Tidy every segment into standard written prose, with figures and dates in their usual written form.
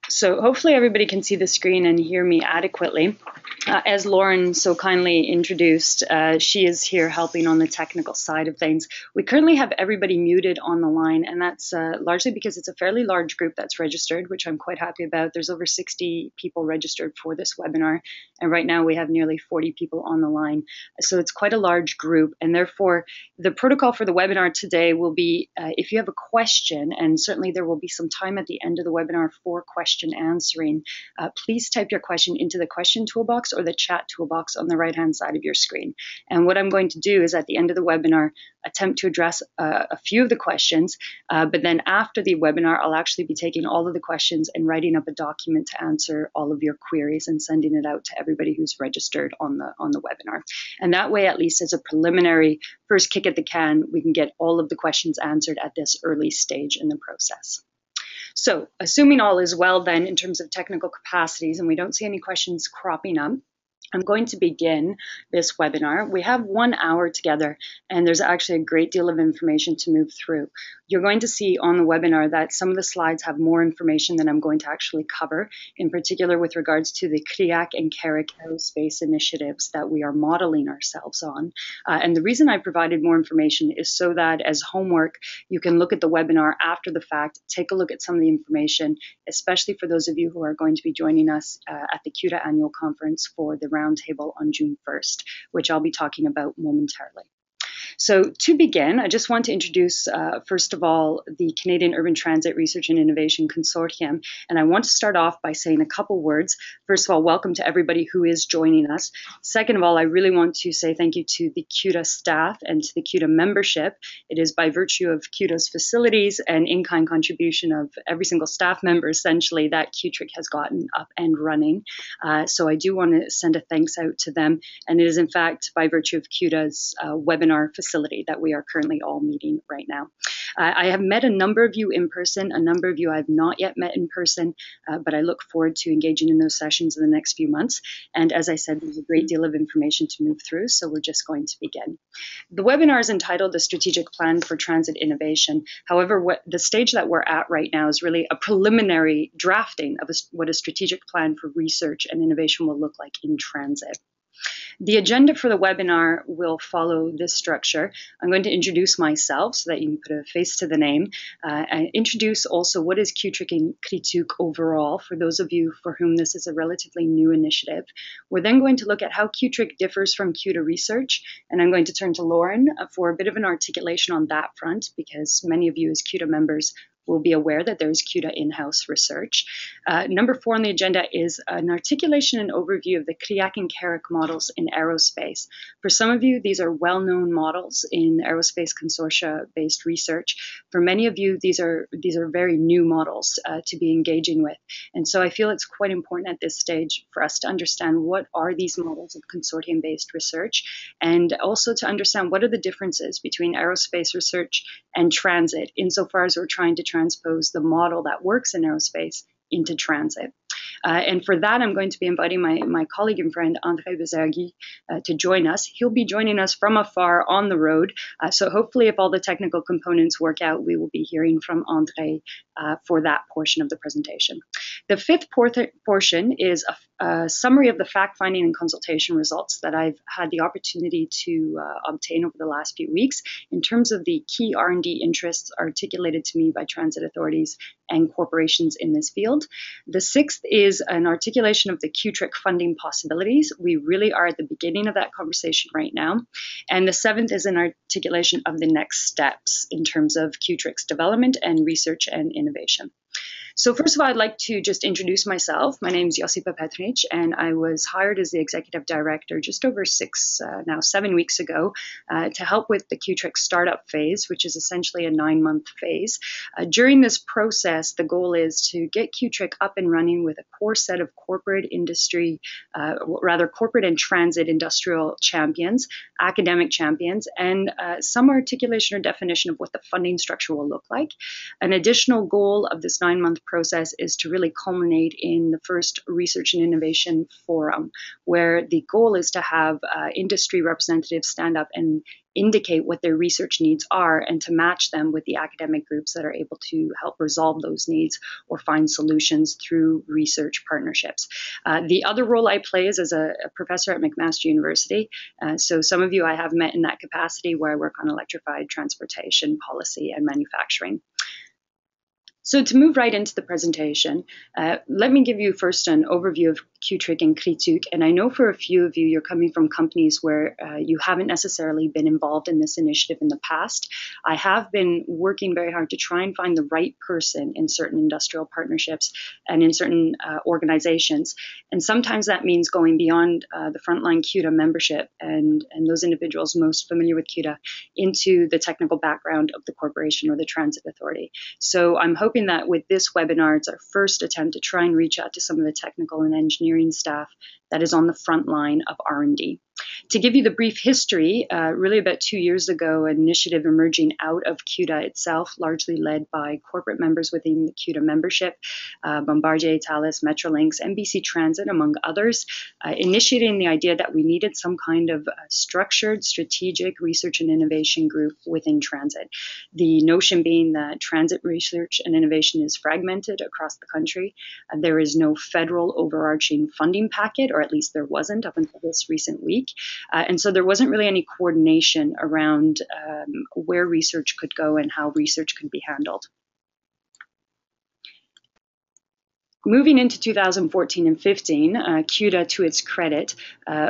So hopefully everybody can see the screen and hear me adequately. As Lauren so kindly introduced, she is here helping on the technical side of things. We currently have everybody muted on the line, and that's largely because it's a fairly large group that's registered, which I'm quite happy about. There's over 60 people registered for this webinar, and right now we have nearly 40 people on the line. So it's quite a large group, and therefore the protocol for the webinar today will be if you have a question, and certainly there will be some time at the end of the webinar for question answering, please type your question into the question toolbox or the chat toolbox on the right-hand side of your screen. And what I'm going to do is at the end of the webinar, attempt to address a few of the questions, but then after the webinar, I'll actually be taking all of the questions and writing up a document to answer all of your queries and sending it out to everybody who's registered on the webinar. And that way, at least as a preliminary first kick at the can, we can get all of the questions answered at this early stage in the process. So assuming all is well then in terms of technical capacities and we don't see any questions cropping up, I'm going to begin this webinar. We have 1 hour together, and there's actually a great deal of information to move through. You're going to see on the webinar that some of the slides have more information than I'm going to actually cover, in particular with regards to the CUTRIC and CUTRIC aerospace initiatives that we are modeling ourselves on. And the reason I provided more information is so that as homework, you can look at the webinar after the fact, take a look at some of the information, especially for those of you who are going to be joining us at the CUTA annual conference for the roundtable on June 1st, which I'll be talking about momentarily. So to begin, I just want to introduce, first of all, the Canadian Urban Transit Research and Innovation Consortium. And I want to start off by saying a couple words. First of all, welcome to everybody who is joining us. Second of all, I really want to say thank you to the CUTA staff and to the CUTA membership. It is by virtue of CUTA's facilities and in-kind contribution of every single staff member, essentially, that CUTRIC has gotten up and running. So I do want to send a thanks out to them. And it is, in fact, by virtue of CUTA's webinar facility that we are currently all meeting right now. I have met a number of you in person, a number of you I have not yet met in person, but I look forward to engaging in those sessions in the next few months. And as I said, there's a great deal of information to move through, so we're just going to begin. The webinar is entitled The Strategic Plan for Transit Innovation. However, the stage that we're at right now is really a preliminary drafting of what a strategic plan for research and innovation will look like in transit. The agenda for the webinar will follow this structure. I'm going to introduce myself so that you can put a face to the name, and introduce also what is CUTRIC and CUTRIC overall for those of you for whom this is a relatively new initiative. We're then going to look at how CUTRIC differs from CUTA research, and I'm going to turn to Lauren for a bit of an articulation on that front because many of you as CUTA members will be aware that there is CUTA in-house research. Number 4 on the agenda is an articulation and overview of the CRIAC and CARIC models in aerospace. For some of you, these are well-known models in aerospace consortia-based research. For many of you, these are very new models to be engaging with. And so I feel it's quite important at this stage for us to understand what are these models of consortium-based research, and also to understand what are the differences between aerospace research and transit, insofar as we're trying to transpose the model that works in aerospace into transit. And for that, I'm going to be inviting my colleague and friend, André Bezergui, to join us. He'll be joining us from afar on the road. So hopefully, if all the technical components work out, we will be hearing from André for that portion of the presentation. The 5th portion is a summary of the fact-finding and consultation results that I've had the opportunity to obtain over the last few weeks in terms of the key R&D interests articulated to me by transit authorities and corporations in this field. The 6th is an articulation of the CUTRIC funding possibilities. We really are at the beginning of that conversation right now. And the 7th is an articulation of the next steps in terms of CUTRIC's development and research and innovation. So first of all, I'd like to just introduce myself. My name is Josipa Petrunic, and I was hired as the executive director just over 7 weeks ago to help with the CUTRIC startup phase, which is essentially a 9-month phase. During this process, the goal is to get CUTRIC up and running with a core set of corporate and transit industrial champions, academic champions, and some articulation or definition of what the funding structure will look like. An additional goal of this 9-month process is to really culminate in the first research and innovation forum, where the goal is to have industry representatives stand up and indicate what their research needs are and to match them with the academic groups that are able to help resolve those needs or find solutions through research partnerships. The other role I play is as a professor at McMaster University. So some of you I have met in that capacity, where I work on electrified transportation policy and manufacturing. So to move right into the presentation, let me give you first an overview of CUTRIC and CUTRIC. And I know for a few of you, you're coming from companies where you haven't necessarily been involved in this initiative in the past. I have been working very hard to try and find the right person in certain industrial partnerships and in certain organizations. And sometimes that means going beyond the frontline CUTA membership and those individuals most familiar with CUTA into the technical background of the corporation or the transit authority. So I'm hoping that with this webinar, it's our first attempt to try and reach out to some of the technical and engineering staff that is on the front line of R&D. To give you the brief history, really about 2 years ago, an initiative emerging out of CUTA itself, largely led by corporate members within the CUTA membership, Bombardier, Thales, Metrolinx, and BC Transit, among others, initiating the idea that we needed some kind of structured, strategic research and innovation group within transit. The notion being that transit research and innovation is fragmented across the country. There is no federal overarching funding packet, or at least there wasn't up until this recent week. And so there wasn't really any coordination around where research could go and how research could be handled. Moving into 2014 and 15, CUTA, to its credit,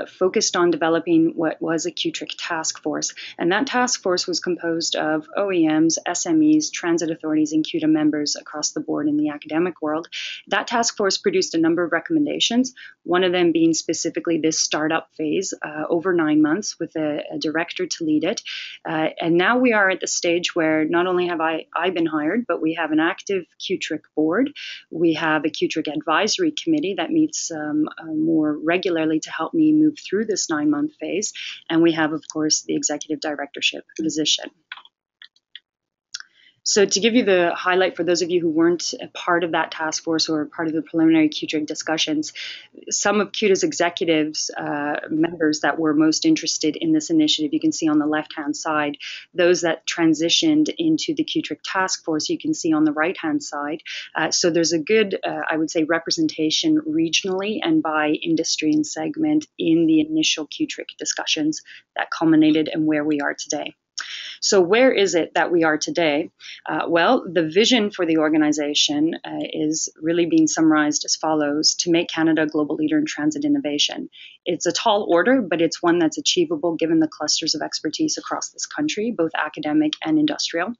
focused on developing what was a CUTRIC task force. And that task force was composed of OEMs, SMEs, transit authorities, and CUTA members across the board in the academic world. That task force produced a number of recommendations, one of them being specifically this startup phase over 9 months with a director to lead it. And now we are at the stage where not only have I been hired, but we have an active CUTRIC board. We have a CUTRIC advisory committee that meets more regularly to help me move through this 9-month phase. And we have, of course, the executive directorship position. So to give you the highlight for those of you who weren't a part of that task force or part of the preliminary CUTRIC discussions, some of CUTA's executives, members that were most interested in this initiative, you can see on the left-hand side. Those that transitioned into the CUTRIC task force, you can see on the right-hand side. So there's a good, I would say, representation regionally and by industry and segment in the initial CUTRIC discussions that culminated in where we are today. So where is it that we are today? Well, the vision for the organization is really being summarized as follows: to make Canada a global leader in transit innovation. It's a tall order, but it's one that's achievable given the clusters of expertise across this country, both academic and industrial.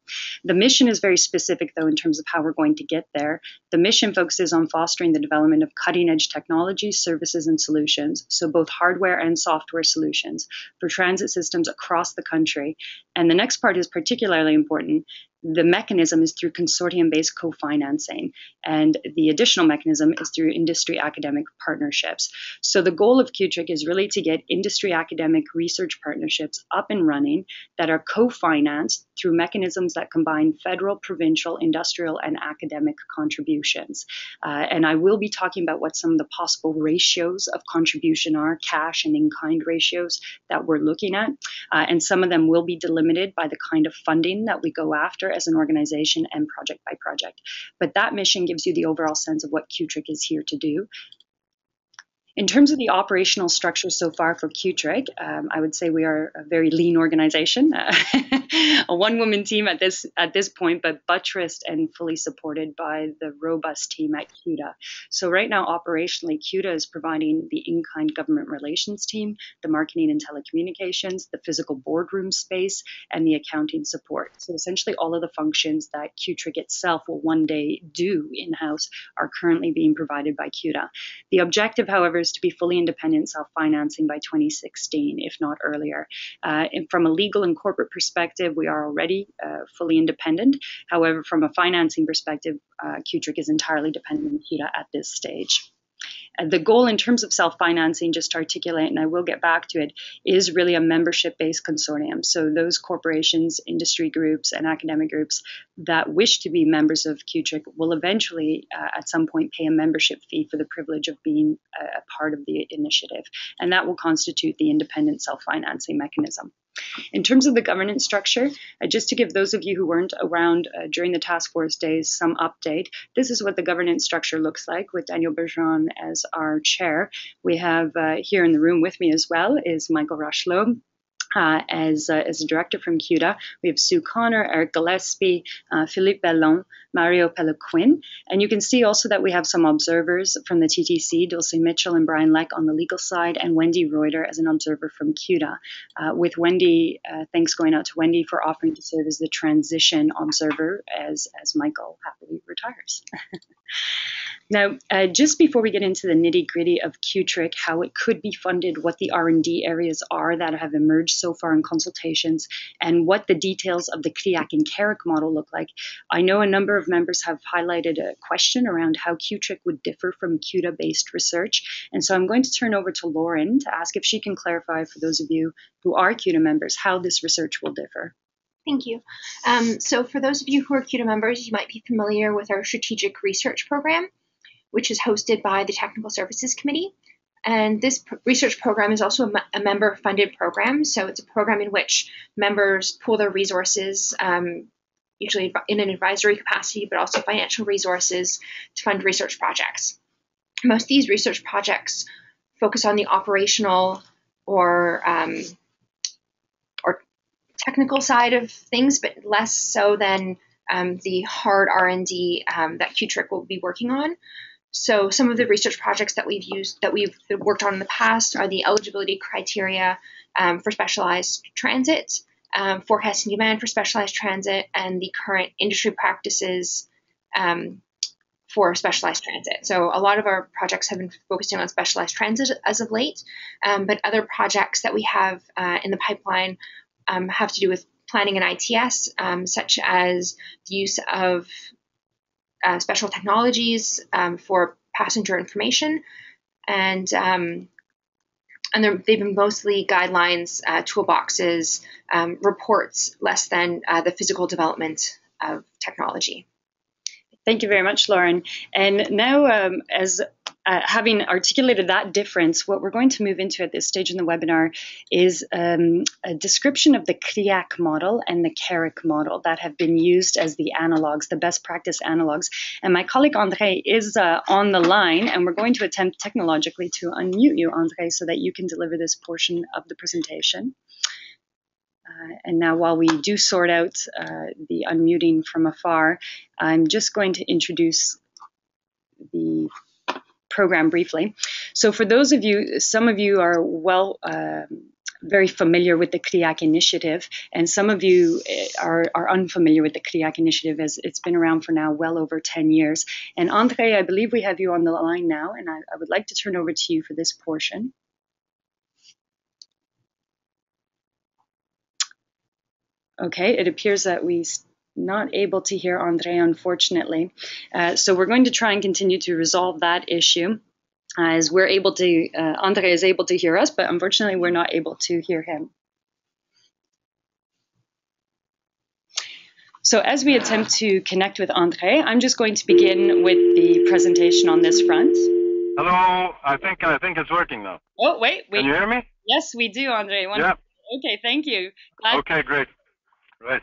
The mission is very specific, though, in terms of how we're going to get there. The mission focuses on fostering the development of cutting-edge technologies, services, and solutions, so both hardware and software solutions for transit systems across the country. And the next part is particularly important. The mechanism is through consortium-based co-financing, and the additional mechanism is through industry academic partnerships. So the goal of CUTRIC is really to get industry academic research partnerships up and running that are co-financed through mechanisms that combine federal, provincial, industrial, and academic contributions. And I will be talking about what some of the possible ratios of contribution are, cash and in-kind ratios that we're looking at. And some of them will be delimited by the kind of funding that we go after as an organization and project by project. But that mission gives you the overall sense of what CUTRIC is here to do. In terms of the operational structure so far for CUTRIC, I would say we are a very lean organization, a one-woman team at this point, but buttressed and fully supported by the robust team at CUTA. So right now, operationally, CUTA is providing the in-kind government relations team, the marketing and telecommunications, the physical boardroom space, and the accounting support. So essentially, all of the functions that CUTRIC itself will one day do in-house are currently being provided by CUTA. The objective, however, is to be fully independent self-financing by 2016, if not earlier. And from a legal and corporate perspective, we are already fully independent. However, from a financing perspective, CUTRIC is entirely dependent on CUTA at this stage. The goal in terms of self-financing, just to articulate, and I will get back to it, is really a membership-based consortium. So those corporations, industry groups, and academic groups that wish to be members of CUTRIC will eventually, at some point, pay a membership fee for the privilege of being a part of the initiative. And that will constitute the independent self-financing mechanism. In terms of the governance structure, just to give those of you who weren't around during the task force days some update, this is what the governance structure looks like with Daniel Bergeron as our chair. We have here in the room with me as well is Michael Rochelot, as a director from CUTA. We have Sue Connor, Eric Gillespie, Philippe Bellon, Mario Peloquin. And you can see also that we have some observers from the TTC, Dulce Mitchell and Brian Leck on the legal side, and Wendy Reuter as an observer from CUTA. With Wendy, thanks going out to Wendy for offering to serve as the transition observer as Michael happily retires. Now, just before we get into the nitty-gritty of CUTRIC, how it could be funded, what the R&D areas are that have emerged so far in consultations, and what the details of the CRIAC and CARIC model look like, I know a number of members have highlighted a question around how CUTRIC would differ from CUTA-based research. And so I'm going to turn over to Lauren to ask if she can clarify for those of you who are CUTA members how this research will differ. Thank you. So for those of you who are CUTA members, you might be familiar with our strategic research program, which is hosted by the Technical Services Committee. And this research program is also a member-funded program. So it's a program in which members pool their resources, usually in an advisory capacity, but also financial resources to fund research projects. Most of these research projects focus on the operational or technical side of things, but less so than the hard R&D that CUTRIC will be working on. So some of the research projects that we've worked on in the past are the eligibility criteria for specialized transit, forecasting demand for specialized transit, and the current industry practices for specialized transit. So a lot of our projects have been focusing on specialized transit as of late, but other projects that we have in the pipeline have to do with planning and ITS, such as the use of special technologies for passenger information, and they've been mostly guidelines, toolboxes, reports, less than the physical development of technology. Thank you very much, Lauren. And now, as having articulated that difference, what we're going to move into at this stage in the webinar is a description of the CRIAC model and the CARIC model that have been used as the analogs, the best practice analogs. And my colleague André is on the line, and we're going to attempt technologically to unmute you, André, so that you can deliver this portion of the presentation. And now while we do sort out the unmuting from afar, I'm just going to introduce the program briefly. So for those of you, some of you are very familiar with the CRIAC initiative, and some of you are unfamiliar with the CRIAC initiative, as it's been around for now well over 10 years. And André, I believe we have you on the line now, and I would like to turn over to you for this portion. Okay, it appears that we're not able to hear André, unfortunately. So we're going to try and continue to resolve that issue as we're able to, André is able to hear us, but unfortunately we're not able to hear him. So as we attempt to connect with André, I'm just going to begin with the presentation on this front. Hello, I think it's working now. Oh, wait. Can you hear me? Yes, we do, André. Yeah. Okay, thank you. Okay, great. Right.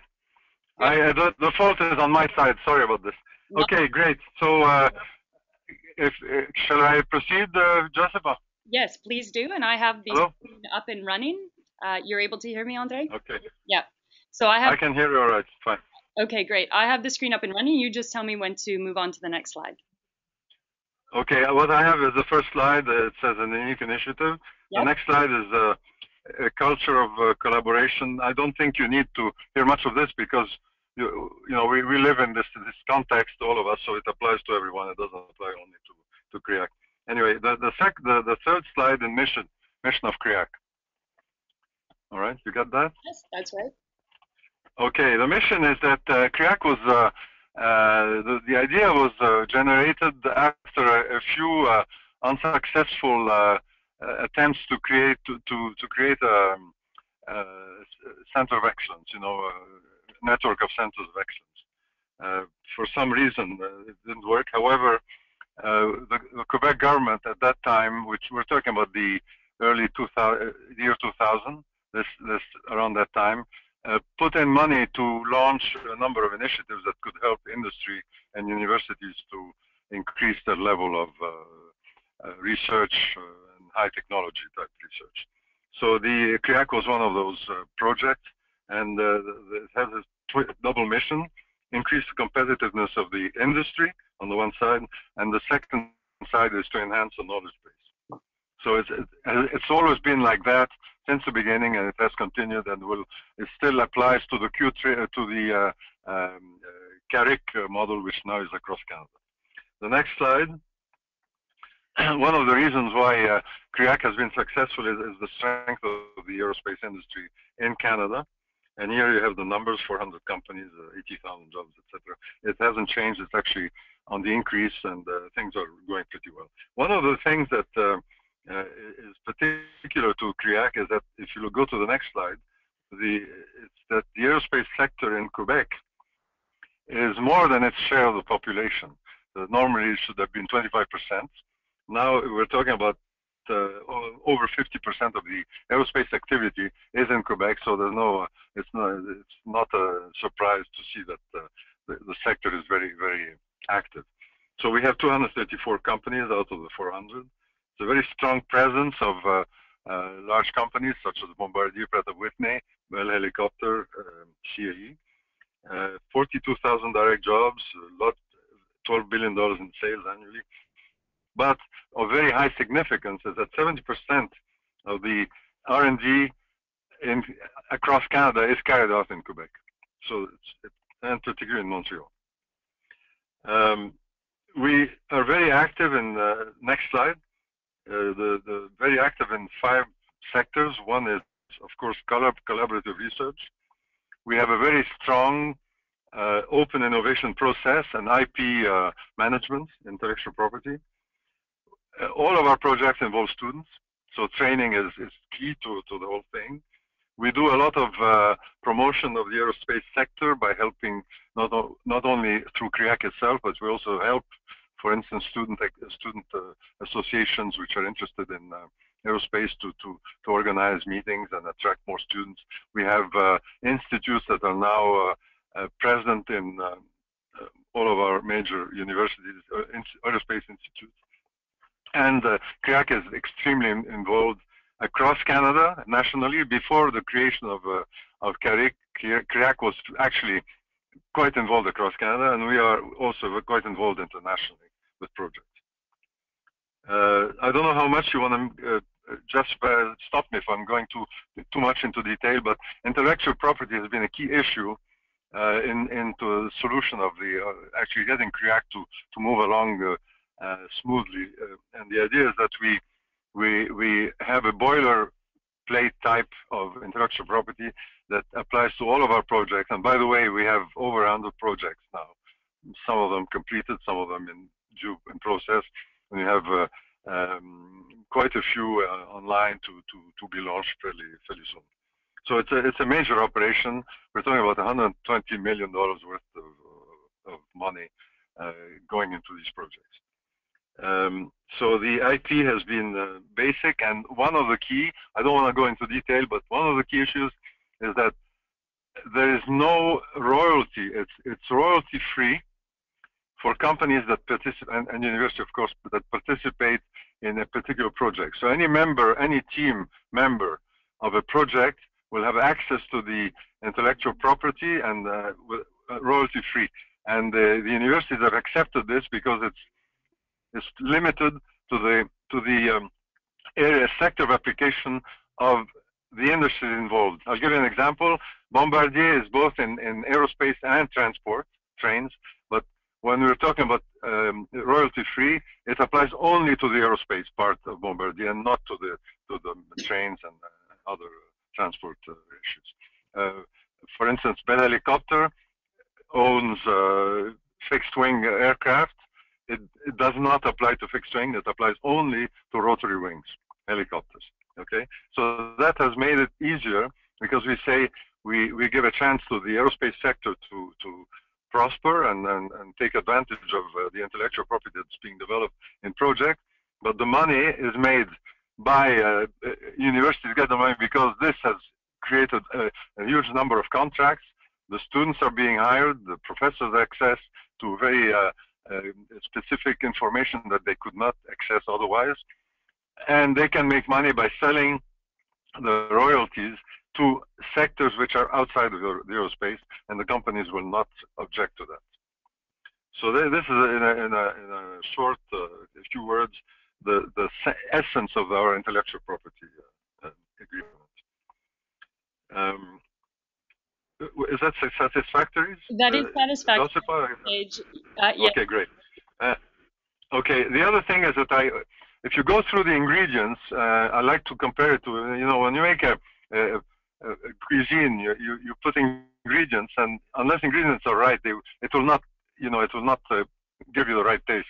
The fault is on my side. Sorry about this. No. Okay, great. So, shall I proceed, Josipa? Yes, please do. And I have the Hello? screen up and running. You're able to hear me, André? Okay. Yeah. So I can hear you all right. Fine. Okay, great. I have the screen up and running. You just tell me when to move on to the next slide. Okay. What I have is the first slide. It says a unique initiative. Yep. The next slide is a culture of collaboration. I don't think you need to hear much of this because you know we live in this context, all of us, so it applies to everyone. It doesn't apply only to CRIAC. Anyway, the third slide in mission of CRIAC. All right, you got that? Yes, that's right. Okay, the mission is that CRIAC was the idea was generated after a few unsuccessful attempts to create a center of excellence, a network of centers of excellence. For some reason, it didn't work. However, the Quebec government at that time, which we're talking about the early year 2000, around that time, put in money to launch a number of initiatives that could help industry and universities to increase their level of research and high technology type research. So the CRIAC was one of those projects, and it has a double mission: increase the competitiveness of the industry on the one side, and the second side is to enhance the knowledge base. So it's always been like that since the beginning, and it has continued, and it still applies to the CUTRIC, to the CARIC model, which now is across Canada. The next slide. One of the reasons why CRIAC has been successful is the strength of the aerospace industry in Canada. And here you have the numbers: 400 companies, 80,000 jobs, etc. It hasn't changed. It's actually on the increase, and things are going pretty well. One of the things that is particular to CRIAC is that if you go to the next slide, it's that the aerospace sector in Quebec is more than its share of the population. Normally it should have been 25%. Now we're talking about over 50% of the aerospace activity is in Quebec, so there's no, it's not a surprise to see that the sector is very, very active. So we have 234 companies out of the 400. It's a very strong presence of large companies such as Bombardier, Pratt & Whitney, Bell Helicopter, CAE. 42,000 direct jobs, $12 billion in sales annually. But of very high significance is that 70% of the R&D across Canada is carried out in Quebec, so and particularly in Montreal. We are very active in next slide. Very active in 5 sectors. One is, of course, collaborative research. We have a very strong open innovation process and IP management, intellectual property. All of our projects involve students, so training is key to the whole thing. We do a lot of promotion of the aerospace sector by helping not only through CRIAC itself, but we also help, for instance, student associations which are interested in aerospace to organize meetings and attract more students. We have institutes that are now present in all of our major universities, aerospace institutes. And CRIAC is extremely involved across Canada, nationally. Before the creation of CARIC, CRIAC was actually quite involved across Canada, and we are also quite involved internationally with projects. I don't know how much you want to just stop me if I'm going too much into detail, but intellectual property has been a key issue into the solution of actually getting CRIAC to move along smoothly. And the idea is that we have a boilerplate type of intellectual property that applies to all of our projects. And by the way, we have over 100 projects now. Some of them completed, some of them in process. And we have quite a few online to be launched fairly soon. So it's a major operation. We're talking about $120 million worth of money going into these projects. So the IP has been basic, and one of the key, I don't want to go into detail, but one of the key issues is that there is no royalty. It's royalty free for companies that participate, and university of course, that participate in a particular project. So any member, any team member of a project will have access to the intellectual property and royalty free. And the universities have accepted this because it's limited to the area sector of application of the industry involved. I'll give you an example. Bombardier is both in aerospace and transport, trains, but when we're talking about royalty free, it applies only to the aerospace part of Bombardier and not to the trains and other transport issues. For instance, Bell Helicopter owns fixed wing aircraft. It does not apply to fixed wing. It applies only to rotary wings, helicopters. Okay, so that has made it easier because we say we give a chance to the aerospace sector to prosper and take advantage of the intellectual property that's being developed in projects, but the money is made by universities get the money because this has created a huge number of contracts. The students are being hired, the professors access to very specific information that they could not access otherwise. And they can make money by selling the royalties to sectors which are outside of the aerospace, and the companies will not object to that. So this is, in a short, a few words, the essence of our intellectual property agreement. Is that satisfactory? That is satisfactory. Yeah. Okay, great. Okay, the other thing is that if you go through the ingredients, I like to compare it to, when you make a cuisine, you put ingredients, and unless ingredients are right, it will not, it will not give you the right taste.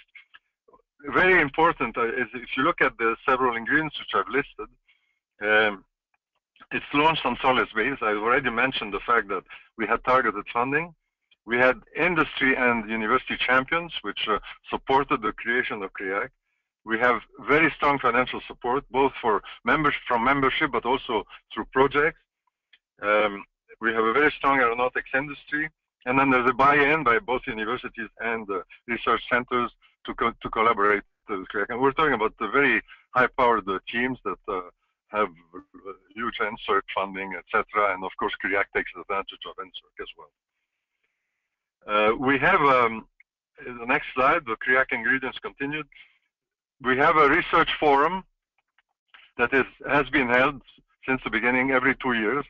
Very important is if you look at the several ingredients which I've listed, it's launched on solid base. I've already mentioned the fact that we had targeted funding. We had industry and university champions, which supported the creation of CREAC. We have very strong financial support, both from membership, but also through projects. We have a very strong aeronautics industry. And then there's a buy-in by both universities and research centers to collaborate with CREAC. And we're talking about the very high-powered teams that have huge NSERC funding, etc. And of course, CREAC takes advantage of NSERC as well. We have, in the next slide, the CREAC ingredients continued. We have a research forum that has been held since the beginning every 2 years.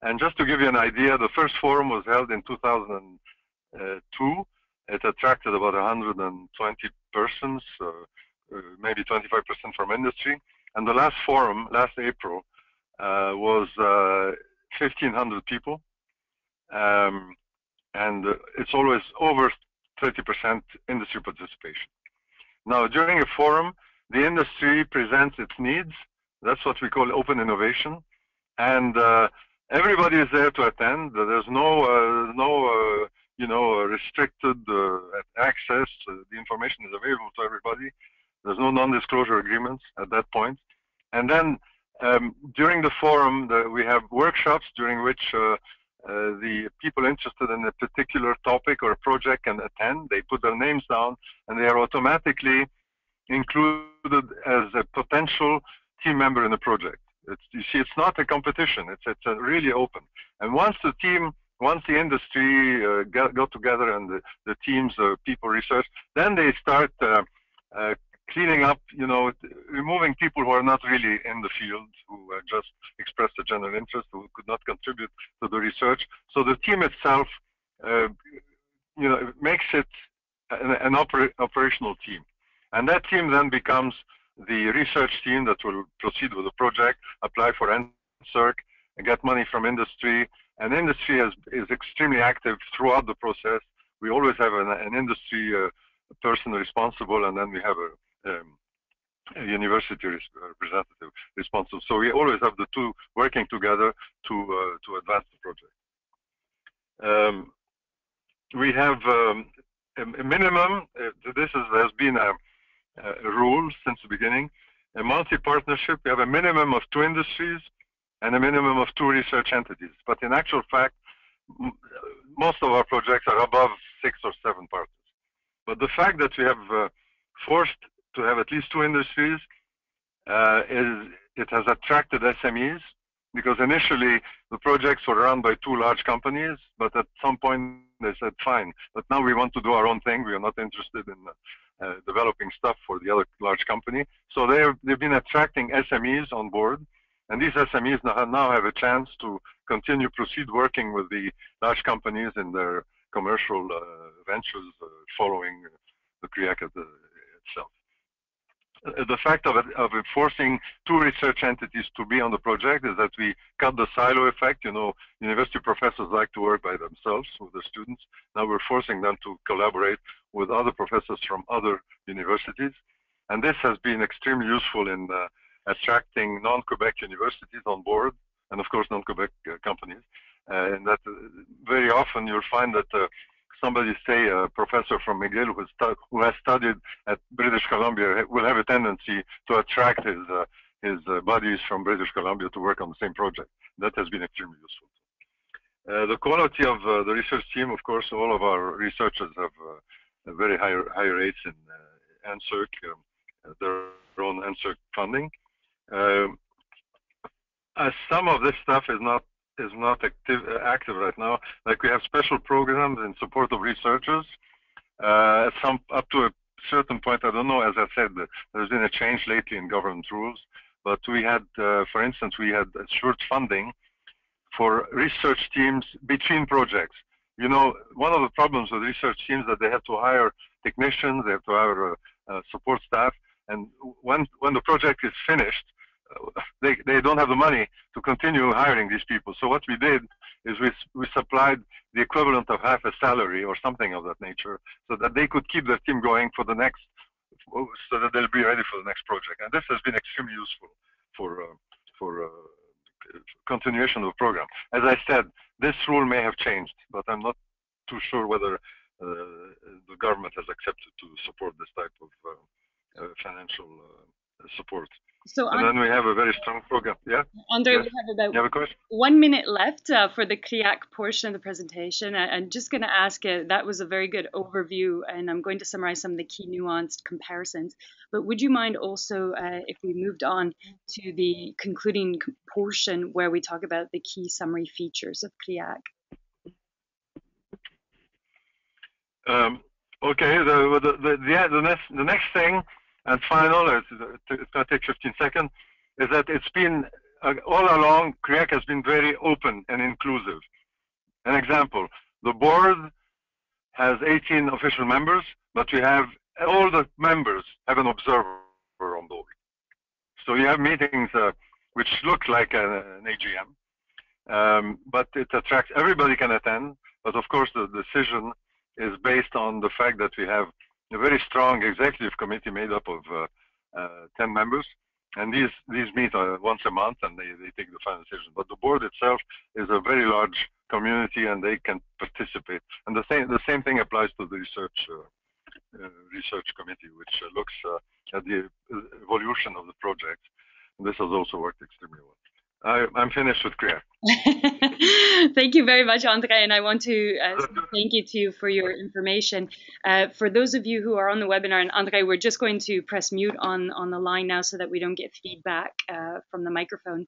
And just to give you an idea, the first forum was held in 2002. It attracted about 120 persons, maybe 25% from industry. And the last forum, last April, was 1,500 people. And it's always over 30% industry participation. Now, during a forum, the industry presents its needs. That's what we call open innovation. And everybody is there to attend. There's no restricted access. The information is available to everybody. There's no non-disclosure agreements at that point. And then during the forum, we have workshops during which the people interested in a particular topic or a project can attend. They put their names down, and they are automatically included as a potential team member in the project. You see, it's not a competition. It's really open. And once the industry got together and the teams, people research, then they start cleaning up, removing people who are not really in the field, who just expressed a general interest, who could not contribute to the research. So the team itself, makes it an operational team. And that team then becomes the research team that will proceed with the project, apply for NSERC, and get money from industry. And industry is extremely active throughout the process. We always have an industry person responsible, and then we have a university representative responsible. So we always have the two working together to advance the project. We have a minimum. Has been a rule since the beginning. A multi-partnership. We have a minimum of 2 industries and a minimum of 2 research entities. But in actual fact, most of our projects are above 6 or 7 partners. But the fact that we have forced to have at least 2 industries it has attracted SMEs, because initially the projects were run by 2 large companies, but at some point they said, fine, but now we want to do our own thing. We are not interested in developing stuff for the other large company. So they've been attracting SMEs on board, and these SMEs now have a chance to proceed working with the large companies in their commercial ventures following the CREAC itself. The fact of enforcing 2 research entities to be on the project is that we cut the silo effect. University professors like to work by themselves with the students. Now we're forcing them to collaborate with other professors from other universities. And this has been extremely useful in attracting non-Quebec universities on board, and of course non-Quebec companies. And that very often you'll find that somebody, say a professor from McGill who has studied at British Columbia, will have a tendency to attract his buddies from British Columbia to work on the same project. that has been extremely useful. The quality of the research team, of course, all of our researchers have very high rates in NSERC, their own NSERC funding. As some of this stuff is not active right now, like we have special programs in support of researchers. Up to a certain point, I don't know, as I said, there's been a change lately in government rules, but we had, for instance, we had assured funding for research teams between projects. You know, one of the problems with research teams is that they have to hire technicians, they have to hire support staff, and when the project is finished, they don't have the money to continue hiring these people. So what we did is we supplied the equivalent of half a salary or something of that nature, so that they could keep their team going for the next, so that they'll be ready for the next project. And this has been extremely useful for continuation of the program. As I said, this rule may have changed, but I'm not too sure whether the government has accepted to support this type of financial support. So and then we have a very strong program. Yeah, Andre, yes. we have about 1 minute left for the CRIAC portion of the presentation. I'm just going to ask, that was a very good overview, and I'm going to summarize some of the key nuanced comparisons. But would you mind also, if we moved on to the concluding portion where we talk about the key summary features of CRIAC? Okay, the next thing, and final, it's going to take 15 seconds, is that it's been, all along, CRIAC has been very open and inclusive. An example, the board has 18 official members, but we have, all the members have an observer on board. So you have meetings which look like an AGM, but it attracts, everybody can attend, but of course the decision is based on the fact that we have a very strong executive committee made up of 10 members, and these meet once a month, and they take the final decision. But the board itself is a very large community, and they can participate. And the same thing applies to the research committee, which looks at the evolution of the project. And this has also worked extremely well. I'm finished with CRIAC. Thank you very much, Andre, and I want to thank you too for your information. For those of you who are on the webinar, and Andre, we're just going to press mute on the line now so that we don't get feedback from the microphone.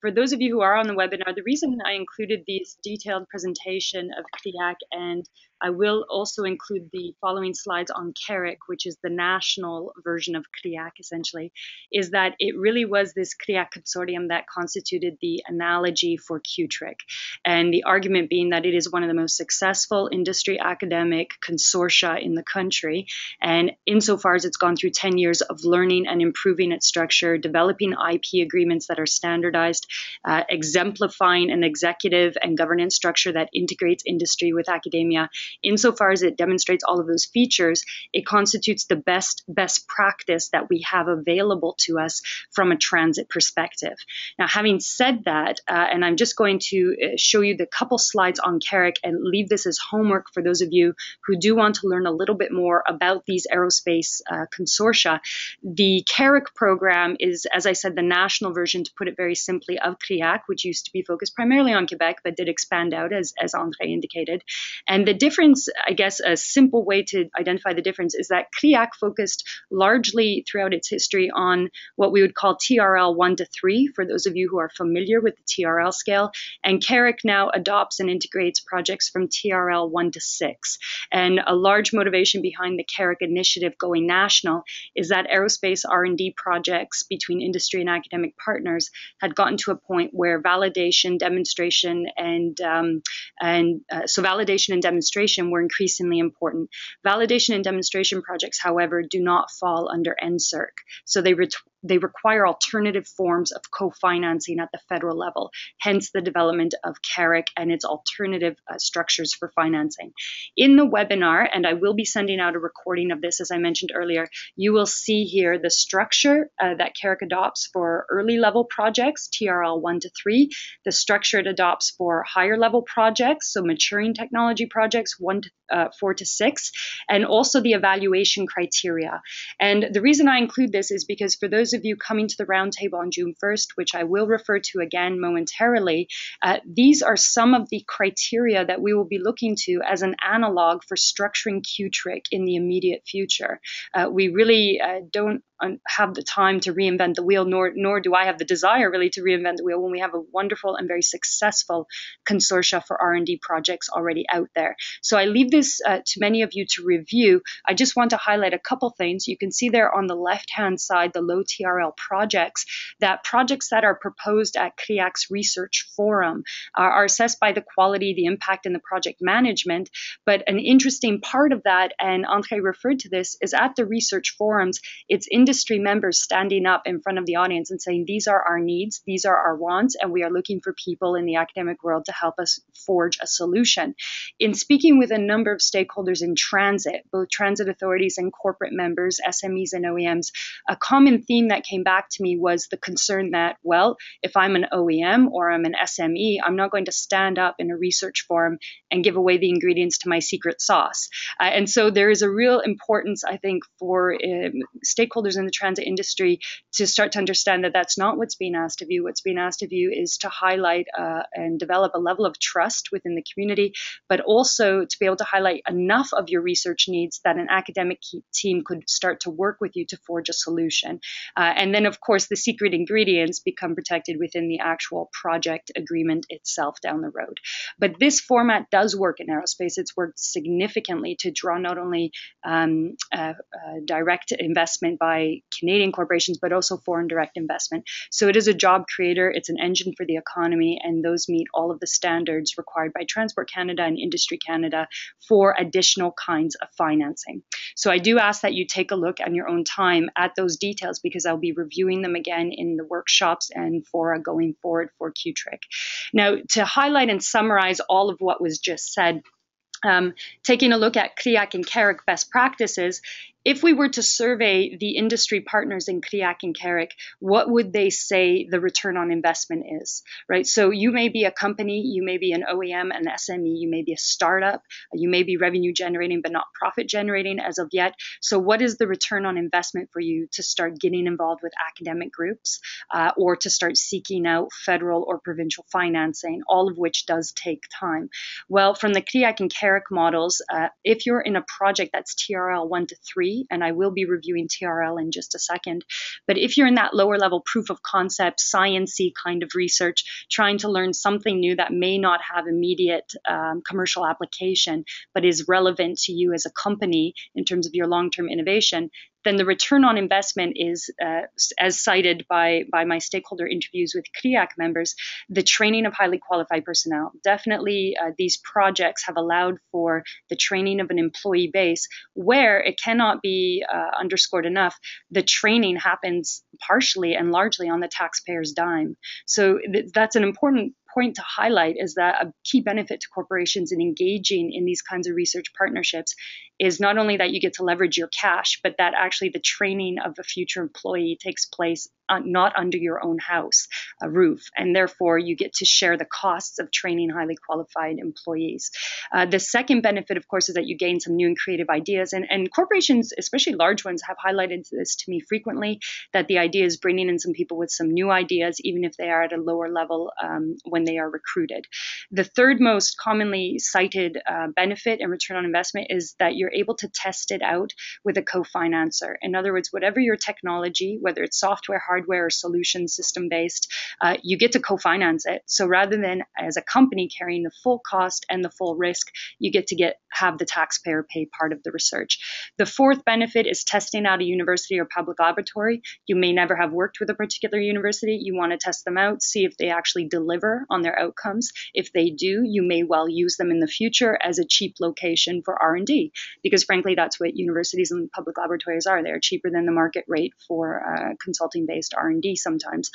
For those of you who are on the webinar, the reason I included this detailed presentation of CRIAC, and I will also include the following slides on CUTRIC, which is the national version of CRIAC essentially, is that it really was this CRIAC consortium that constituted the analogy for CUTRIC. And the argument being that it is one of the most successful industry academic consortia in the country. And insofar as it's gone through 10 years of learning and improving its structure, developing IP agreements that are standardized, exemplifying an executive and governance structure that integrates industry with academia. Insofar as it demonstrates all of those features, it constitutes the best practice that we have available to us from a transit perspective. Now, having said that, and I'm just going to show you the couple slides on CUTRIC and leave this as homework for those of you who do want to learn a little bit more about these aerospace consortia. The CUTRIC program is, as I said, the national version, to put it very simply, of CRIAC, which used to be focused primarily on Quebec, but did expand out, as Andre indicated. And the difference, I guess, a simple way to identify the difference is that CRIAC focused largely throughout its history on what we would call TRL 1 to 3, for those of you who are familiar with the TRL scale. And CUTRIC now adopts and integrates projects from TRL 1 to 6. And a large motivation behind the CUTRIC initiative going national is that aerospace R&D projects between industry and academic partners had gotten to a point where validation, demonstration, so validation and demonstration were increasingly important. Validation and demonstration projects, however, do not fall under NSERC. So they require alternative forms of co-financing at the federal level, hence the development of CUTRIC and its alternative structures for financing. In the webinar, and I will be sending out a recording of this, as I mentioned earlier, you will see here the structure that CUTRIC adopts for early level projects, TRL 1 to 3, the structure it adopts for higher level projects, so maturing technology projects 4 to 6, and also the evaluation criteria. And the reason I include this is because for those those of you coming to the roundtable on June 1st, which I will refer to again momentarily, these are some of the criteria that we will be looking to as an analog for structuring CUTRIC in the immediate future. We really don't have the time to reinvent the wheel, nor do I have the desire really to reinvent the wheel when we have a wonderful and very successful consortia for R&D projects already out there. So I leave this to many of you to review. I just want to highlight a couple things. You can see there on the left-hand side the low TRL projects that are proposed at CRIAC's research forum are assessed by the quality, the impact, and the project management. But an interesting part of that, and André referred to this, is at the research forums, it's industry members standing up in front of the audience and saying, these are our needs, these are our wants, and we are looking for people in the academic world to help us forge a solution. In speaking with a number of stakeholders in transit, both transit authorities and corporate members, SMEs and OEMs, a common theme that came back to me was the concern that, well, if I'm an OEM or I'm an SME, I'm not going to stand up in a research forum and give away the ingredients to my secret sauce. And so there is a real importance, I think, for stakeholders in the transit industry to start to understand that that's not what's being asked of you. What's being asked of you is to highlight and develop a level of trust within the community, but also to be able to highlight enough of your research needs that an academic team could start to work with you to forge a solution. And then, of course, the secret ingredients become protected within the actual project agreement itself down the road. But this format does work in aerospace. It's worked significantly to draw not only direct investment by Canadian corporations, but also foreign direct investment. So it is a job creator, it's an engine for the economy, and those meet all of the standards required by Transport Canada and Industry Canada for additional kinds of financing. So I do ask that you take a look on your own time at those details, because I'll be reviewing them again in the workshops and for going forward for CUTRIC. Now, to highlight and summarize all of what was just said, taking a look at CRIAC and CARIC best practices, if we were to survey the industry partners in CRIAC and CARIC, what would they say the return on investment is, right? So you may be a company, you may be an OEM, an SME, you may be a startup, you may be revenue generating but not profit generating as of yet. So what is the return on investment for you to start getting involved with academic groups or to start seeking out federal or provincial financing, all of which does take time? Well, from the CRIAC and CARIC models, if you're in a project that's TRL 1 to 3, and I will be reviewing TRL in just a second. But if you're in that lower level proof of concept, science-y kind of research, trying to learn something new that may not have immediate commercial application, but is relevant to you as a company in terms of your long-term innovation, then the return on investment is, as cited by my stakeholder interviews with CRIAC members, the training of highly qualified personnel. Definitely, these projects have allowed for the training of an employee base where it cannot be underscored enough. The training happens partially and largely on the taxpayer's dime. So that's an important point to highlight, is that a key benefit to corporations in engaging in these kinds of research partnerships is not only that you get to leverage your cash, but that actually the training of a future employee takes place not under your own house roof, and therefore you get to share the costs of training highly qualified employees. The second benefit, of course, is that you gain some new and creative ideas, and corporations, especially large ones, have highlighted this to me frequently, that the idea is bringing in some people with some new ideas, even if they are at a lower level when they are recruited. The third most commonly cited benefit and return on investment is that you're able to test it out with a co-financer. In other words, whatever your technology, whether it's software, hardware, or solution system based, you get to co-finance it. So rather than as a company carrying the full cost and the full risk, you get to have the taxpayer pay part of the research. The fourth benefit is testing out a university or public laboratory. You may never have worked with a particular university. You want to test them out, see if they actually deliver on their outcomes. If they do, you may well use them in the future as a cheap location for R&D, because frankly, that's what universities and public laboratories are. They're cheaper than the market rate for consulting-based R&D sometimes.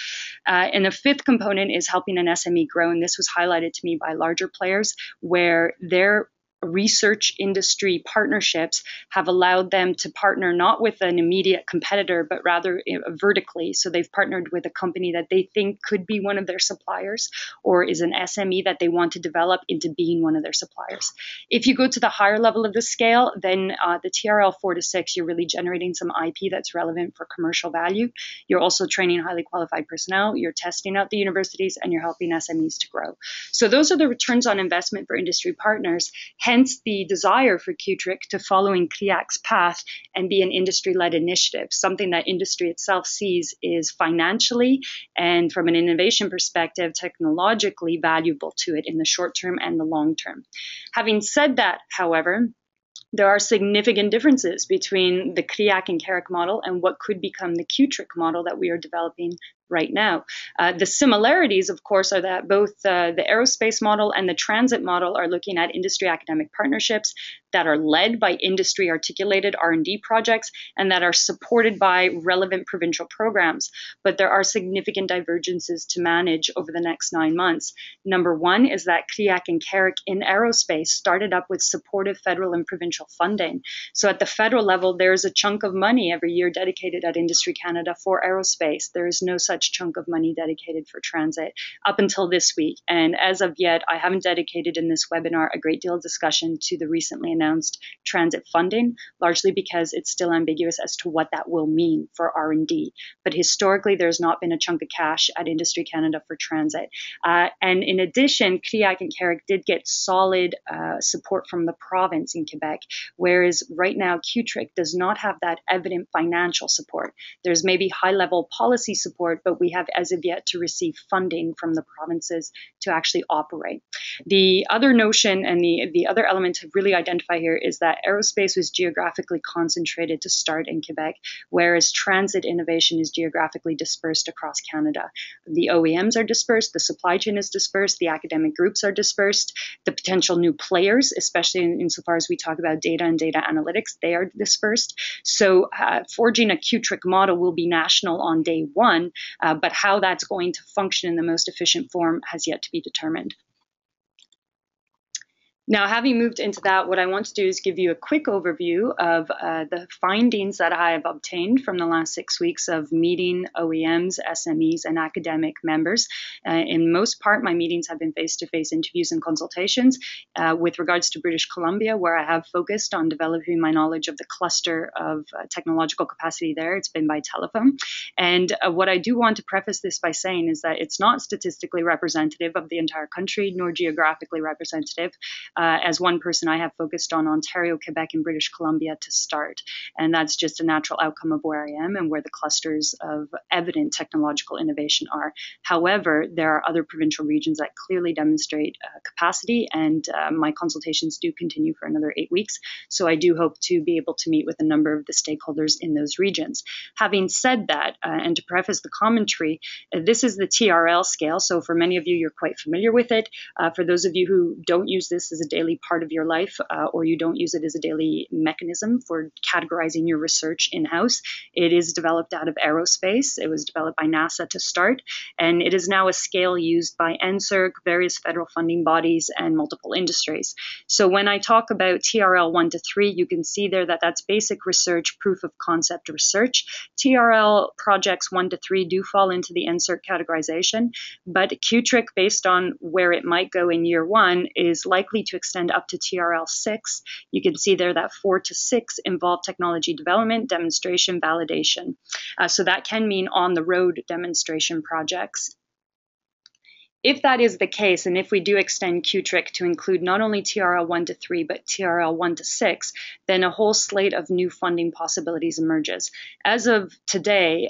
And the fifth component is helping an SME grow, and this was highlighted to me by larger players where their research industry partnerships have allowed them to partner not with an immediate competitor, but rather vertically. So they've partnered with a company that they think could be one of their suppliers, or is an SME that they want to develop into being one of their suppliers. If you go to the higher level of the scale, then the TRL 4 to 6, you're really generating some IP that's relevant for commercial value. You're also training highly qualified personnel, you're testing out the universities, and you're helping SMEs to grow. So those are the returns on investment for industry partners, hence the desire for CUTRIC to follow in CRIAC's path and be an industry-led initiative, something that industry itself sees is financially and from an innovation perspective, technologically valuable to it in the short term and the long term. Having said that, however, there are significant differences between the CRIAC and CARIC model and what could become the CUTRIC model that we are developing right now. The similarities, of course, are that both the aerospace model and the transit model are looking at industry academic partnerships that are led by industry articulated R&D projects and that are supported by relevant provincial programs. But there are significant divergences to manage over the next 9 months. Number one is that CRIAC and CARIC in aerospace started up with supportive federal and provincial funding. So at the federal level, there's a chunk of money every year dedicated at Industry Canada for aerospace. There is no such chunk of money dedicated for transit up until this week. And as of yet, I haven't dedicated in this webinar a great deal of discussion to the recently announced transit funding, largely because it's still ambiguous as to what that will mean for R&D. But historically, there's not been a chunk of cash at Industry Canada for transit. And in addition, CRIAC and CARIC did get solid support from the province in Quebec, whereas right now, CUTRIC does not have that evident financial support. There's maybe high-level policy support, but we have as of yet to receive funding from the provinces to actually operate. The other notion and the other element to really identify here is that aerospace was geographically concentrated to start in Quebec, whereas transit innovation is geographically dispersed across Canada. The OEMs are dispersed, the supply chain is dispersed, the academic groups are dispersed, the potential new players, especially insofar as we talk about data and data analytics, they are dispersed. So forging a CUTRIC model will be national on day one, but how that's going to function in the most efficient form has yet to be determined. Now, having moved into that, what I want to do is give you a quick overview of the findings that I have obtained from the last 6 weeks of meeting OEMs, SMEs, and academic members. In most part, my meetings have been face-to-face interviews and consultations. With regards to British Columbia, where I have focused on developing my knowledge of the cluster of technological capacity there, it's been by telephone. And what I do want to preface this by saying is that it's not statistically representative of the entire country, nor geographically representative. As one person, I have focused on Ontario, Quebec, and British Columbia to start. And that's just a natural outcome of where I am and where the clusters of evident technological innovation are. However, there are other provincial regions that clearly demonstrate capacity, and my consultations do continue for another 8 weeks. So I do hope to be able to meet with a number of the stakeholders in those regions. Having said that, and to preface the commentary, this is the TRL scale. So for many of you, you're quite familiar with it. For those of you who don't use this as a daily part of your life, or you don't use it as a daily mechanism for categorizing your research in-house, it is developed out of aerospace. It was developed by NASA to start, and it is now a scale used by NSERC, various federal funding bodies, and multiple industries. So when I talk about TRL 1 to 3, you can see there that that's basic research, proof of concept research. TRL projects 1 to 3 do fall into the NSERC categorization, but CUTRIC, based on where it might go in year 1, is likely to extend up to TRL 6. You can see there that 4 to 6 involve technology development, demonstration, validation. So that can mean on the road demonstration projects. If that is the case, and if we do extend CUTRIC to include not only TRL 1 to 3, but TRL 1 to 6, then a whole slate of new funding possibilities emerges. As of today,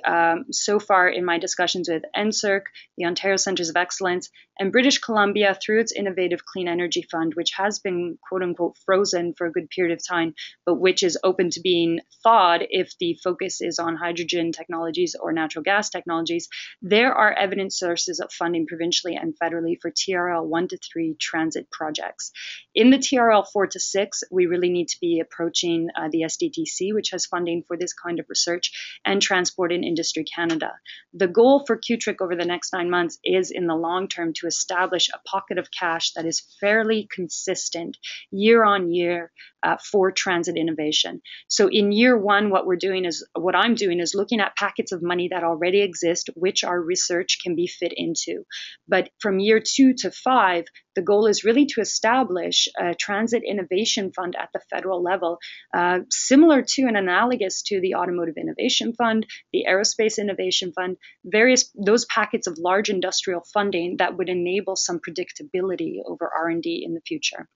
so far in my discussions with NSERC, the Ontario Centres of Excellence, and British Columbia through its Innovative Clean Energy Fund, which has been quote-unquote frozen for a good period of time, but which is open to being thawed if the focus is on hydrogen technologies or natural gas technologies, there are evidence sources of funding provincially and federally for TRL 1 to 3 transit projects. In the TRL 4 to 6, we really need to be approaching the SDTC, which has funding for this kind of research, and Transport and Industry Canada. The goal for CUTRIC over the next 9 months is in the long term to to establish a pocket of cash that is fairly consistent year on year for transit innovation. So in year one, what I'm doing is looking at packets of money that already exist, which our research can be fit into. But from year 2 to 5, the goal is really to establish a transit innovation fund at the federal level, similar to and analogous to the Automotive Innovation Fund, the Aerospace Innovation Fund, those packets of large industrial funding that would enable some predictability over R&D in the future.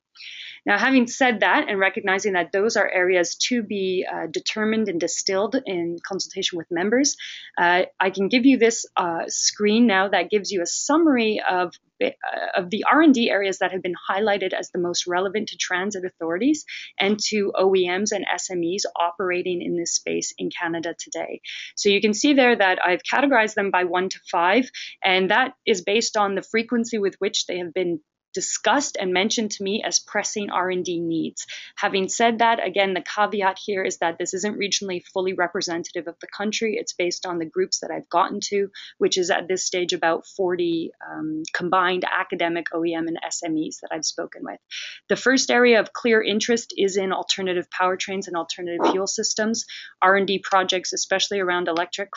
Now, having said that and recognizing that those are areas to be determined and distilled in consultation with members, I can give you this screen now that gives you a summary of the R&D areas that have been highlighted as the most relevant to transit authorities and to OEMs and SMEs operating in this space in Canada today. So you can see there that I've categorized them by 1 to 5, and that is based on the frequency with which they have been discussed and mentioned to me as pressing R&D needs. Having said that, again, the caveat here is that this isn't regionally fully representative of the country. It's based on the groups that I've gotten to, which is at this stage about 40 combined academic OEM and SMEs that I've spoken with. The first area of clear interest is in alternative powertrains and alternative fuel systems. R&D projects, especially around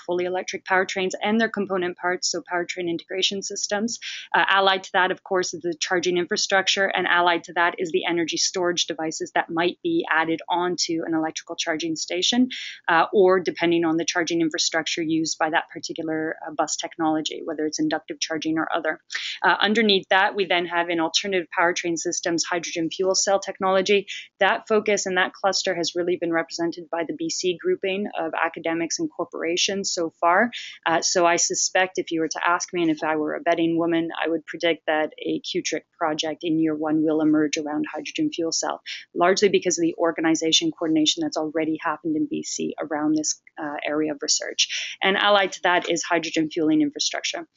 fully electric powertrains and their component parts, so powertrain integration systems. Allied to that, of course, is the charging infrastructure, and allied to that is the energy storage devices that might be added onto an electrical charging station, or depending on the charging infrastructure used by that particular bus technology, whether it's inductive charging or other. Underneath that, we then have in alternative powertrain systems, hydrogen fuel cell technology. That focus and that cluster has really been represented by the BC grouping of academics and corporations so far. So I suspect if you were to ask me, and if I were a betting woman, I would predict that a CUTRIC project in year one will emerge around hydrogen fuel cell, largely because of the organization coordination that's already happened in BC around this area of research. And allied to that is hydrogen fueling infrastructure.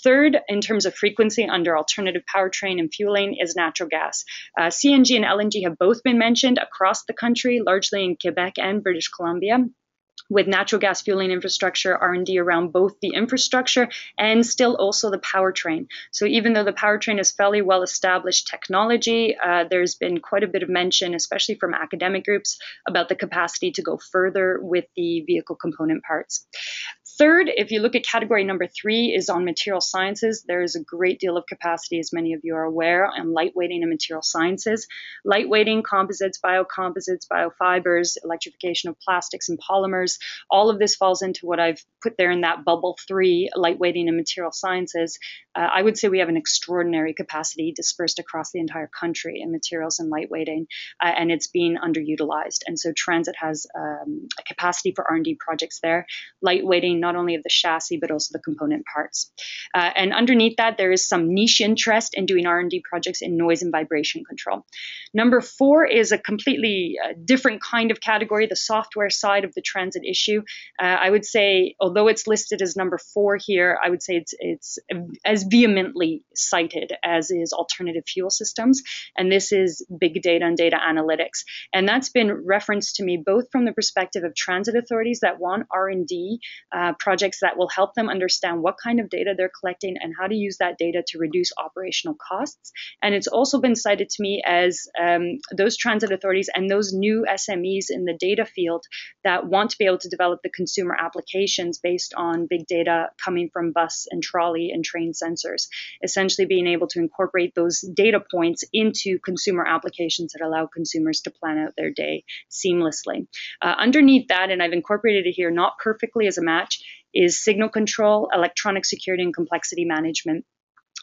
Third, in terms of frequency under alternative powertrain and fueling, is natural gas. CNG and LNG have both been mentioned across the country, largely in Quebec and British Columbia, with natural gas fueling infrastructure, R&D around both the infrastructure and still also the powertrain. So even though the powertrain is fairly well-established technology, there's been quite a bit of mention, especially from academic groups, about the capacity to go further with the vehicle component parts. Third, if you look at category number 3 is on material sciences. There is a great deal of capacity, as many of you are aware, on lightweighting and material sciences. Lightweighting, composites, biocomposites, biofibers, electrification of plastics and polymers. All of this falls into what I've put there in that bubble 3, lightweighting and material sciences. I would say we have an extraordinary capacity dispersed across the entire country in materials and lightweighting, and it's being underutilized. And so transit has a capacity for R&D projects there. Lightweighting, not only of the chassis, but also the component parts. And underneath that, there is some niche interest in doing R&D projects in noise and vibration control. Number 4 is a completely different kind of category, the software side of the transit issue. I would say, although it's listed as number 4 here, I would say it's as vehemently cited as is alternative fuel systems. And this is big data and data analytics. And that's been referenced to me both from the perspective of transit authorities that want R&D projects that will help them understand what kind of data they're collecting and how to use that data to reduce operational costs. And it's also been cited to me as those transit authorities and those new SMEs in the data field that want to be able to develop the consumer applications based on big data coming from bus and trolley and train sensors, essentially being able to incorporate those data points into consumer applications that allow consumers to plan out their day seamlessly. Underneath that, and I've incorporated it here not perfectly as a match, is signal control, electronic security, and complexity management.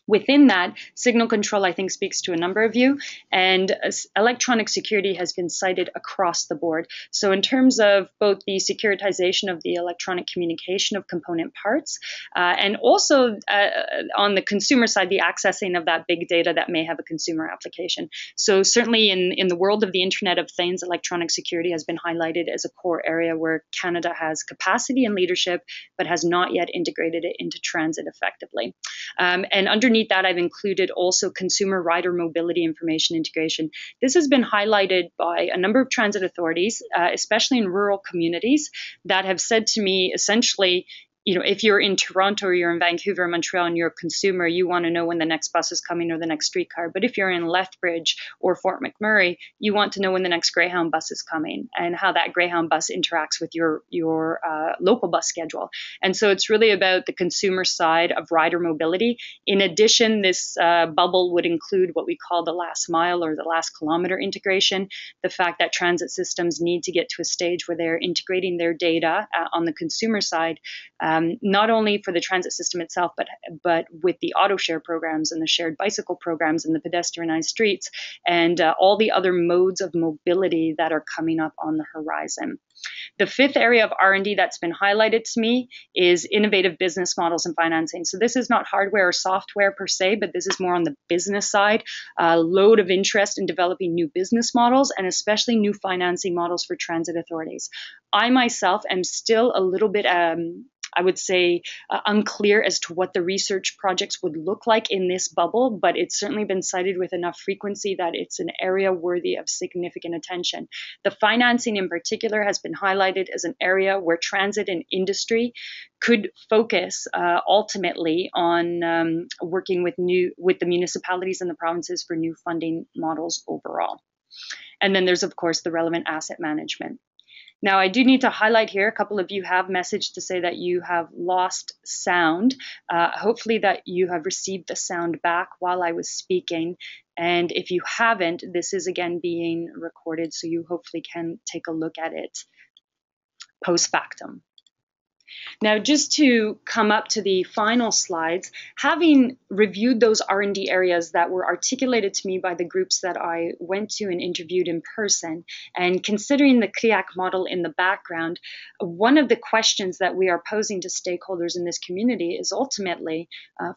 Within that, signal control, I think, speaks to a number of you, and electronic security has been cited across the board. So in terms of both the securitization of the electronic communication of component parts, and also on the consumer side, the accessing of that big data that may have a consumer application. So certainly in the world of the Internet of Things, electronic security has been highlighted as a core area where Canada has capacity and leadership, but has not yet integrated it into transit effectively. And underneath that, I've included also consumer rider mobility information integration. This has been highlighted by a number of transit authorities, especially in rural communities, that have said to me, essentially, if you're in Toronto or you're in Vancouver or Montreal and you're a consumer, you want to know when the next bus is coming or the next streetcar. But if you're in Lethbridge or Fort McMurray, you want to know when the next Greyhound bus is coming and how that Greyhound bus interacts with your local bus schedule. And so it's really about the consumer side of rider mobility. In addition, this bubble would include what we call the last mile or the last kilometer integration, the fact that transit systems need to get to a stage where they're integrating their data on the consumer side, not only for the transit system itself, but with the auto share programs and the shared bicycle programs and the pedestrianized streets and all the other modes of mobility that are coming up on the horizon. The fifth area of R&D that's been highlighted to me is innovative business models and financing. So this is not hardware or software per se, but this is more on the business side. A load of interest in developing new business models and especially new financing models for transit authorities. I myself am still a little bit I would say unclear as to what the research projects would look like in this bubble, but it's certainly been cited with enough frequency that it's an area worthy of significant attention. The financing in particular has been highlighted as an area where transit and industry could focus ultimately on working with the municipalities and the provinces for new funding models overall. And then there's, of course, the relevant asset management. Now, I do need to highlight here, a couple of you have messaged to say that you have lost sound. Hopefully that you have received the sound back while I was speaking. And if you haven't, this is again being recorded, so you hopefully can take a look at it post factum. Now, just to come up to the final slides, having reviewed those R&D areas that were articulated to me by the groups that I went to and interviewed in person, and considering the CUTRIC model in the background, one of the questions that we are posing to stakeholders in this community is ultimately,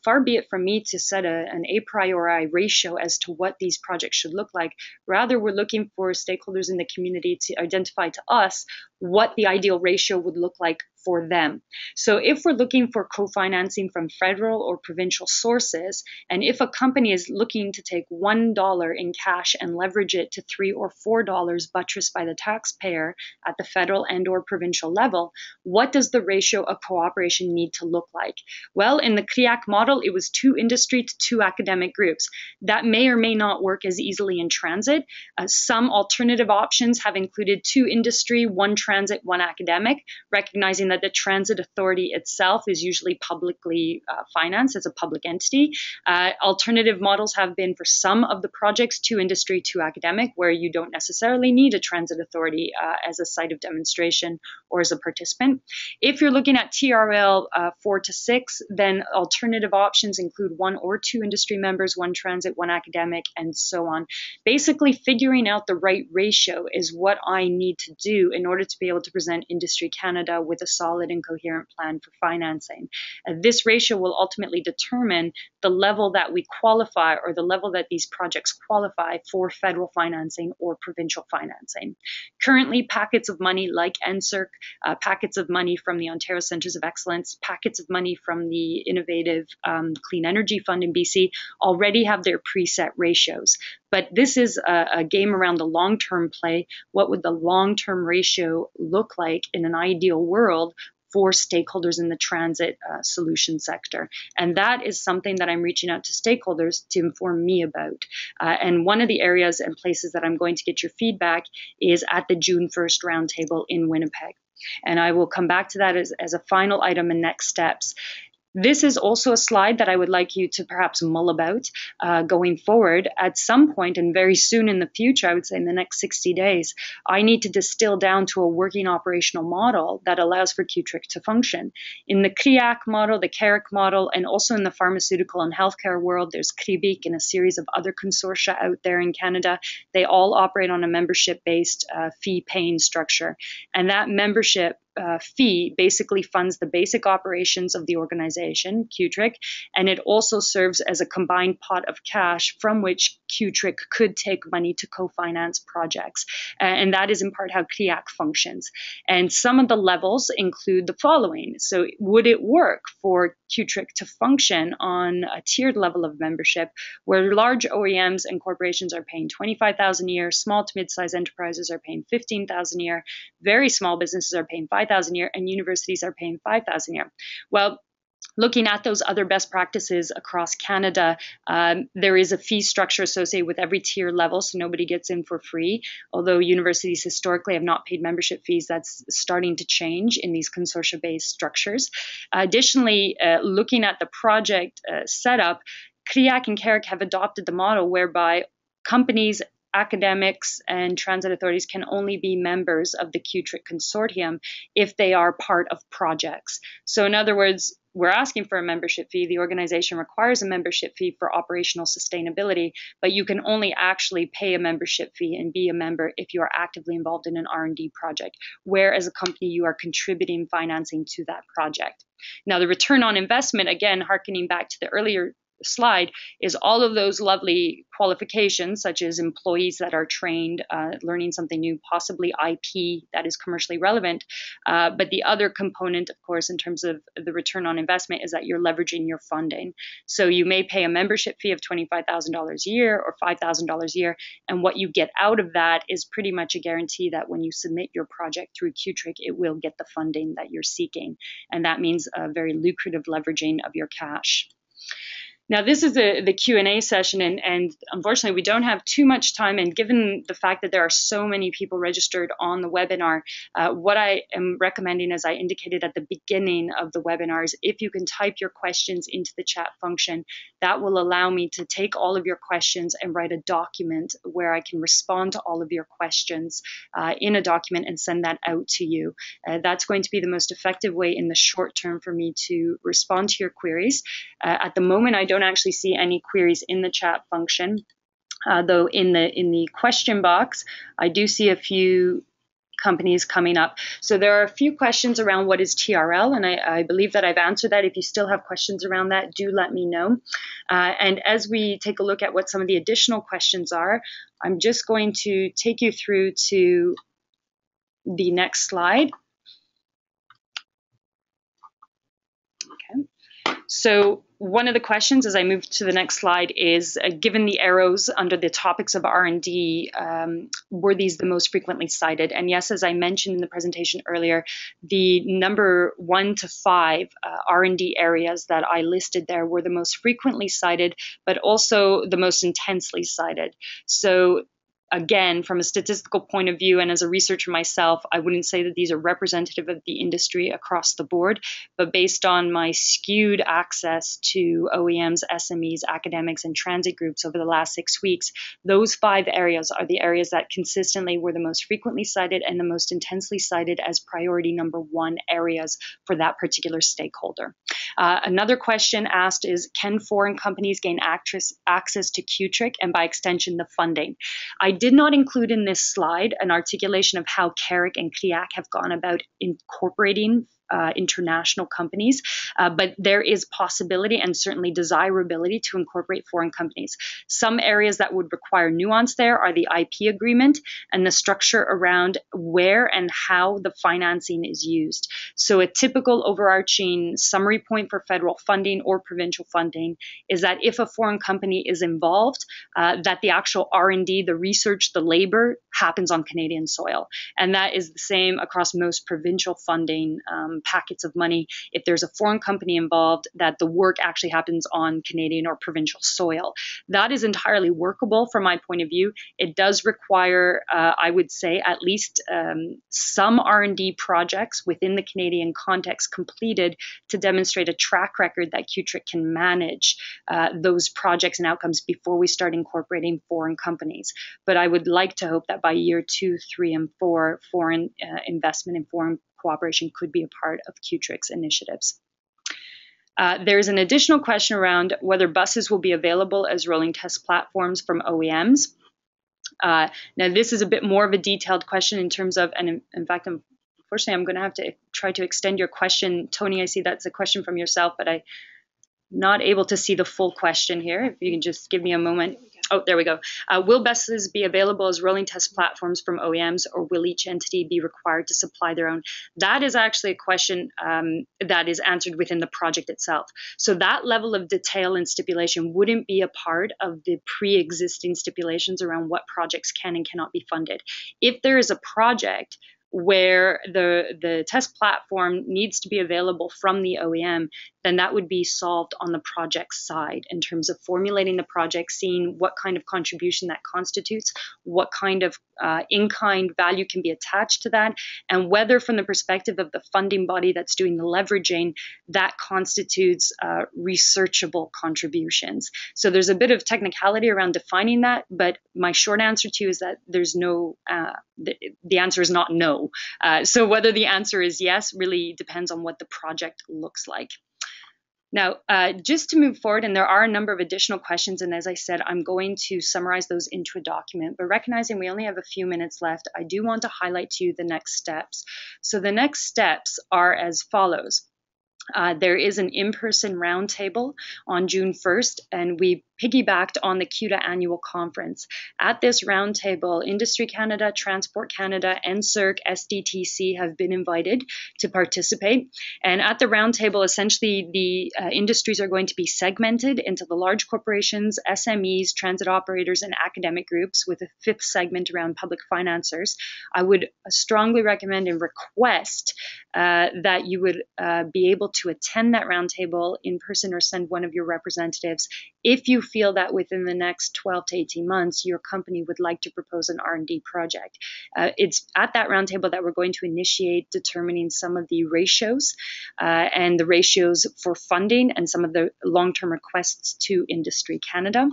far be it from me to set an a priori ratio as to what these projects should look like, rather we're looking for stakeholders in the community to identify to us what the ideal ratio would look like for them. So if we're looking for co-financing from federal or provincial sources, and if a company is looking to take $1 in cash and leverage it to $3 or $4 buttressed by the taxpayer at the federal and or provincial level, what does the ratio of cooperation need to look like? Well, in the CRIAC model, it was 2 industry to 2 academic groups. That may or may not work as easily in transit. Some alternative options have included 2 industry, 1 transit, 1 academic, recognizing that the transit authority itself is usually publicly financed as a public entity. Alternative models have been for some of the projects 2 industry, 2 academic, where you don't necessarily need a transit authority as a site of demonstration or as a participant. If you're looking at TRL 4 to 6, then alternative options include 1 or 2 industry members, 1 transit, 1 academic, and so on. Basically, figuring out the right ratio is what I need to do in order to be able to present Industry Canada with a solid and coherent plan for financing. This ratio will ultimately determine the level that we qualify or the level that these projects qualify for federal financing or provincial financing. Currently, packets of money like NSERC, packets of money from the Ontario Centres of Excellence, packets of money from the Innovative Clean Energy Fund in BC already have their preset ratios. But this is a game around the long-term play. What would the long-term ratio look like in an ideal world for stakeholders in the transit solution sector? And that is something that I'm reaching out to stakeholders to inform me about. And one of the areas and places that I'm going to get your feedback is at the June 1st roundtable in Winnipeg. And I will come back to that as a final item in next steps. This is also a slide that I would like you to perhaps mull about going forward. At some point and very soon in the future, I would say in the next 60 days, I need to distill down to a working operational model that allows for CUTRIC to function. In the CRIAC model, the CARIC model, and also in the pharmaceutical and healthcare world, there's CRIBIC and a series of other consortia out there in Canada. They all operate on a membership-based fee-paying structure. And that membership fee basically funds the basic operations of the organization, CUTRIC, and it also serves as a combined pot of cash from which CUTRIC could take money to co-finance projects. And that is in part how CRIAC functions. And some of the levels include the following. So would it work for CUTRIC to function on a tiered level of membership where large OEMs and corporations are paying $25,000 a year, small to mid-sized enterprises are paying $15,000 a year, very small businesses are paying $5,000 5,000 a year, and universities are paying 5,000 a year. Well, looking at those other best practices across Canada, there is a fee structure associated with every tier level, so nobody gets in for free. Although universities historically have not paid membership fees, that's starting to change in these consortia-based structures. Additionally, looking at the project setup, CRIAC and CARIC have adopted the model whereby companies, academics, and transit authorities can only be members of the CUTRIC Consortium if they are part of projects. So in other words, we're asking for a membership fee. The organization requires a membership fee for operational sustainability, but you can only actually pay a membership fee and be a member if you are actively involved in an R&D project, where as a company you are contributing financing to that project. Now, the return on investment, again, harkening back to the earlier slide, is all of those lovely qualifications, such as employees that are trained, learning something new, possibly IP that is commercially relevant. But the other component, of course, in terms of the return on investment is that you're leveraging your funding. So you may pay a membership fee of $25,000 a year or $5,000 a year, and what you get out of that is pretty much a guarantee that when you submit your project through CUTRIC, it will get the funding that you're seeking. And that means a very lucrative leveraging of your cash. Now, this is the Q&A session, and unfortunately, we don't have too much time. And given the fact that there are so many people registered on the webinar, what I am recommending, as I indicated at the beginning of the webinar, is if you can type your questions into the chat function, that will allow me to take all of your questions and write a document where I can respond to all of your questions in a document and send that out to you. That's going to be the most effective way in the short term for me to respond to your queries. At the moment, I don't actually see any queries in the chat function, though in the question box, I do see a few companies coming up. So there are a few questions around what is TRL, and I believe that I've answered that. If you still have questions around that, do let me know. And as we take a look at what some of the additional questions are, I'm just going to take you through to the next slide. Okay. So one of the questions as I move to the next slide is, given the arrows under the topics of R&D, were these the most frequently cited? And yes, as I mentioned in the presentation earlier, the number 1 to 5 R&D areas that I listed there were the most frequently cited, but also the most intensely cited. So again, from a statistical point of view and as a researcher myself, I wouldn't say that these are representative of the industry across the board, but based on my skewed access to OEMs, SMEs, academics, and transit groups over the last 6 weeks, those 5 areas are the areas that consistently were the most frequently cited and the most intensely cited as priority number 1 areas for that particular stakeholder. Another question asked is, can foreign companies gain access to CUTRIC and by extension the funding? I did not include in this slide an articulation of how CARIC and CRIAC have gone about incorporating international companies, but there is possibility and certainly desirability to incorporate foreign companies. Some areas that would require nuance there are the IP agreement and the structure around where and how the financing is used. So a typical overarching summary point for federal funding or provincial funding is that if a foreign company is involved, that the actual R&D, the research, the labor happens on Canadian soil. And that is the same across most provincial funding packets of money. If there's a foreign company involved, that the work actually happens on Canadian or provincial soil. That is entirely workable from my point of view. It does require, I would say, at least some R&D projects within the Canadian context completed to demonstrate a track record that CUTRIC can manage those projects and outcomes before we start incorporating foreign companies. But I would like to hope that by year 2, 3, and 4, foreign investment and foreign cooperation could be a part of CUTRIC's initiatives. There's an additional question around whether buses will be available as rolling test platforms from OEMs. Now, this is a bit more of a detailed question in terms of, and in fact, unfortunately, I'm going to have to try to extend your question. Tony, I see that's a question from yourself, but I'm not able to see the full question here. If you can just give me a moment. Oh, there we go. Will buses be available as rolling test platforms from OEMs, or will each entity be required to supply their own? That is actually a question that is answered within the project itself. So that level of detail and stipulation wouldn't be a part of the pre-existing stipulations around what projects can and cannot be funded. If there is a project where the test platform needs to be available from the OEM, then that would be solved on the project side in terms of formulating the project, seeing what kind of contribution that constitutes, what kind of in-kind value can be attached to that, and whether from the perspective of the funding body that's doing the leveraging, that constitutes researchable contributions. So there's a bit of technicality around defining that, but my short answer to you is that there's no, the answer is not no. So whether the answer is yes really depends on what the project looks like. Now, just to move forward, and there are a number of additional questions, and as I said, I'm going to summarize those into a document, but recognizing we only have a few minutes left, I do want to highlight to you the next steps. So the next steps are as follows. There is an in-person roundtable on June 1st, and we piggybacked on the CUTA annual conference. At this roundtable, Industry Canada, Transport Canada, NSERC, SDTC have been invited to participate. And at the roundtable, essentially, the industries are going to be segmented into the large corporations, SMEs, transit operators, and academic groups, with a fifth segment around public financiers. I would strongly recommend and request that you would be able to attend that roundtable in person or send one of your representatives if you feel that within the next 12 to 18 months, your company would like to propose an R&D project. It's at that roundtable that we're going to initiate determining some of the ratios and the ratios for funding and some of the long-term requests to Industry Canada.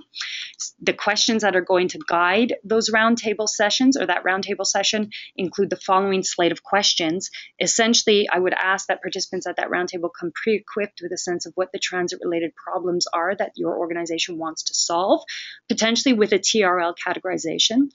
The questions that are going to guide those roundtable sessions or that roundtable session include the following slate of questions. Essentially, I would ask that participants at that roundtable come pre-equipped with a sense of what the transit-related problems are that your organization wants to solve, potentially with a TRL categorization.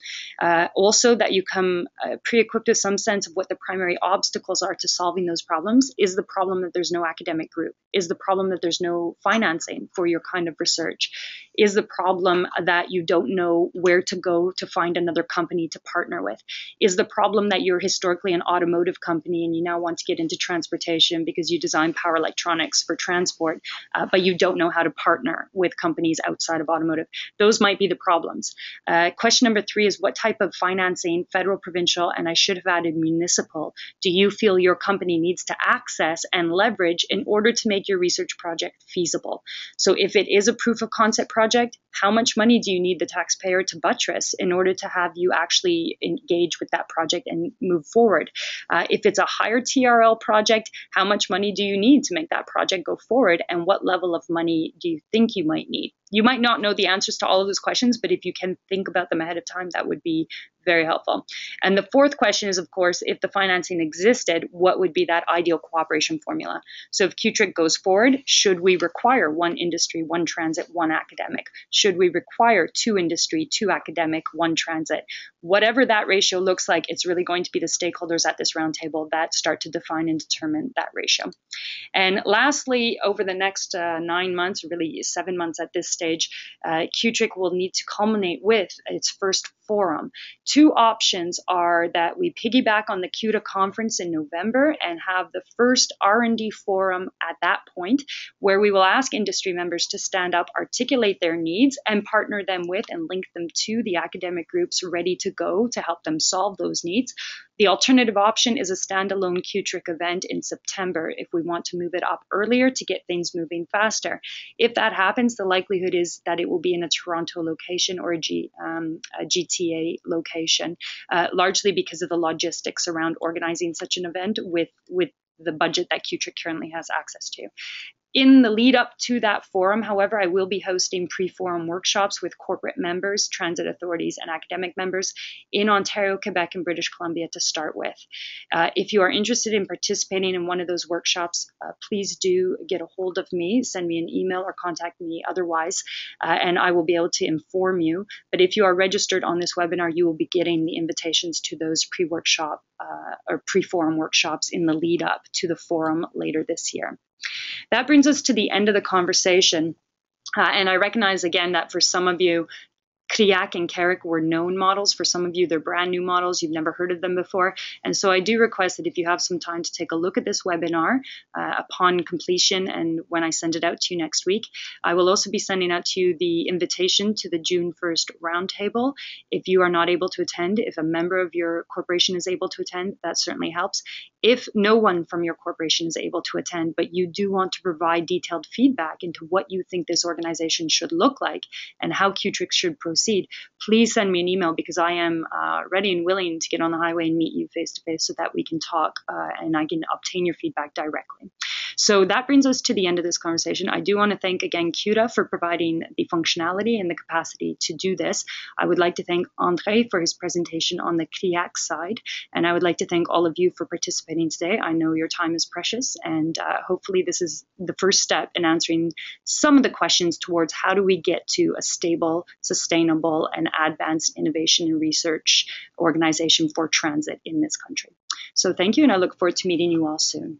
Also, that you come pre-equipped with some sense of what the primary obstacles are to solving those problems. Is the problem that there's no academic group? Is the problem that there's no financing for your kind of research? Is the problem that you don't know where to go to find another company to partner with? Is the problem that you're historically an automotive company and you now want to get into transportation because you design power electronics for transport, but you don't know how to partner with companies outside of automotive? Those might be the problems. Question number 3 is what type of financing, federal, provincial, and I should have added municipal, do you feel your company needs to access and leverage in order to make your research project feasible? So if it is a proof of concept project, how much money do you need the taxpayer to buttress in order to have you actually engage with that project and move forward? If it's a higher TRL project, how much money do you need to make that project go forward? And what level of money do you think you might need? You might not know the answers to all of those questions, but if you can think about them ahead of time, that would be very helpful. And the fourth question is, of course, if the financing existed, what would be that ideal cooperation formula? So if CUTRIC goes forward, should we require 1 industry, 1 transit, 1 academic? Should we require 2 industry, 2 academic, 1 transit? Whatever that ratio looks like, it's really going to be the stakeholders at this roundtable that start to define and determine that ratio. And lastly, over the next 9 months, really 7 months at this stage, CUTRIC will need to culminate with its first forum. 2 options are that we piggyback on the CUTA conference in November and have the first R&D forum at that point, where we will ask industry members to stand up, articulate their needs, and partner them with and link them to the academic groups ready to go to help them solve those needs. The alternative option is a standalone CUTRIC event in September if we want to move it up earlier to get things moving faster. If that happens, the likelihood is that it will be in a Toronto location or a GTA location, largely because of the logistics around organizing such an event with the budget that CUTRIC currently has access to. In the lead up to that forum, however, I will be hosting pre-forum workshops with corporate members, transit authorities, and academic members in Ontario, Quebec, and British Columbia to start with. If you are interested in participating in one of those workshops, please do get a hold of me, send me an email or contact me otherwise, and I will be able to inform you. But if you are registered on this webinar, you will be getting the invitations to those pre-workshop or pre-forum workshops in the lead up to the forum later this year. That brings us to the end of the conversation. And I recognize again that for some of you, CRIAC and CARIC were known models. For some of you, they're brand new models. You've never heard of them before. And so I do request that if you have some time to take a look at this webinar upon completion and when I send it out to you next week, I will also be sending out to you the invitation to the June 1st roundtable. If you are not able to attend, if a member of your corporation is able to attend, that certainly helps. If no one from your corporation is able to attend, but you do want to provide detailed feedback into what you think this organization should look like and how CUTRIC should proceed, please send me an email, because I am ready and willing to get on the highway and meet you face to face so that we can talk and I can obtain your feedback directly. So that brings us to the end of this conversation. I do want to thank again CUTA for providing the functionality and the capacity to do this. I would like to thank André for his presentation on the CRIAC side, and I would like to thank all of you for participating today. I know your time is precious, and hopefully this is the first step in answering some of the questions towards how do we get to a stable, sustainable, and advanced innovation and research organization for transit in this country. So thank you, and I look forward to meeting you all soon.